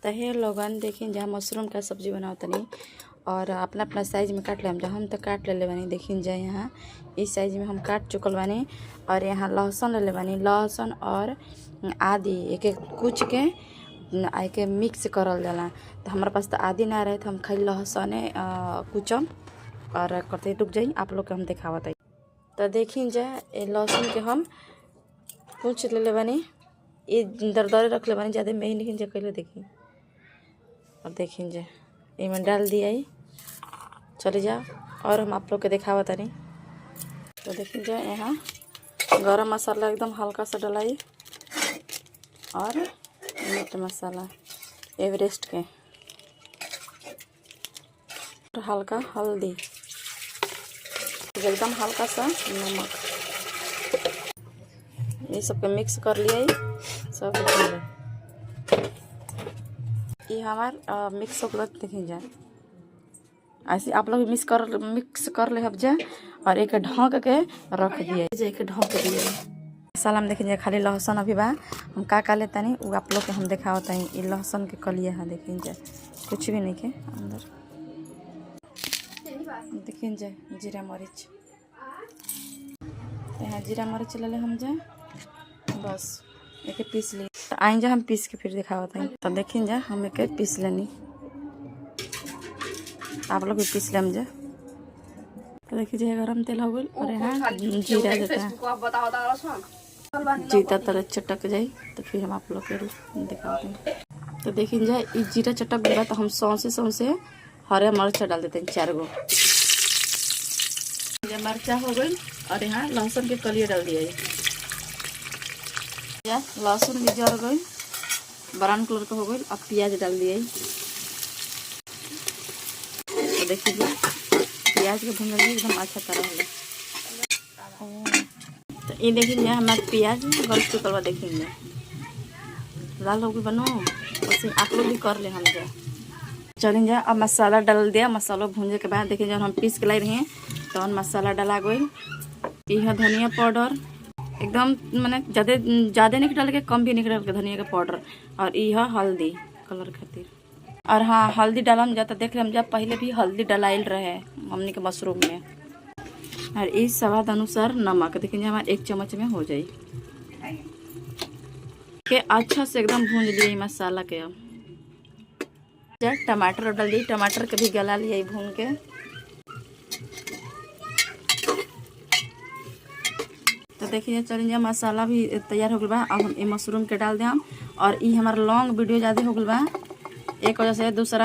तो हे लोगन देखिन जहाँ मशरूम का सब्जी बनाओ तनी और अपना अपना साइज में काट ले हम तो काट ले बानी। देखिन जाए यहाँ इस साइज में हम काट चुकल बानी। और यहाँ लहसुन ले बानी, लहसुन और आदि एक एक कुच के के मिक्स करल जाला। तो हमारे पास तो आदि ना रहे तो हम खाली लहसुन कुचम और करते रुक जाई आप लोग के हम दिखावत है। तो देखिन जाए लहसुन के हम कुछ ले बानी, ये दरदरे रख ले बानी, ज़्यादा महीन लेकिन कैले देखी। और देखिन जाए इमें डाल दिया चले जाओ और हम आप लोग के दिखावा तनी। तो देखिए जाए यहाँ गरम मसाला एकदम हल्का सा डलाई और मीट मसाला एवरेस्ट के और हल्का हल्दी एकदम हल्का सा नमक, ये सब के मिक्स कर लिया सब। ये हमार मिक्स हो देखिए जाए ऐसे आप लोग मिक्स कर ले जा और एक ढक के रख दिए एक ढक दिए। मसाला में देखिए खाली लहसुन अभी बा, हम का लेता नहीं वो आप लोग के हम दिखावता है। ये लहसुन के कलिया है देखिए जाए कुछ भी नहीं के अंदर। देखिए जाए जीरा मरीच, यहाँ जीरा मरीच ले हम जाए बस एक पीस लिए। तो आई जा हम पीस के फिर दिखावता है। तो देखिए जाए हम एक पीस लेनी, आप लोग भी पीस लेम जा। तो देखिए गरम तेल हो गई और यहाँ जीरा देता जीता तरह चटक जाए तो फिर हम आप लोग के दिखाते हैं। तो देखिए जाए ये जीरा चटक गया तो हम सौंसे हरे मिर्चा डाल देते हैं 4 गो। मिर्चा हो गई और यहाँ लहसुन के कलिया डाल दिया लहसुन भी जल गई ब्राउन कलर का हो गई। अब प्याज डाल दिए। तो देखिए प्याज के भून एकदम अच्छा तरह है। तो ये देखिए हमारे प्याज गल चुकल बा, देखेंगे लाल हो गई बनो वैसे आप लोग भी कर ले हम जाए। चलें जाए अब मसाला डाल दिया, मसाला भूनने के बाद देखिए जब हम पीस के लाई रहे हैं तो मसाला डाला गई। यह धनिया पाउडर एकदम मैंने ज़्यादा नहीं डाल के कम भी नहीं डाल के धनिया का पाउडर और यह हल्दी कलर खातिर। और हाँ हल्दी डालम जाता देख रहे हम जब पहले भी हल्दी डलाइल रहे हमने के मशरूम में। और इस स्वाद अनुसार नमक देखिए हमारे 1 चम्मच में हो जाए के अच्छा से एकदम भून लिए मसाला के। अब टमाटर डाल दिए, टमाटर के भी गला लिए भून के। तो देखिए चलिए मसाला भी तैयार हो गया बा। अब हम मशरूम के डाल दें और ये हमारा लॉन्ग वीडियो ज़्यादा हो गया बा एक वजह से दूसरा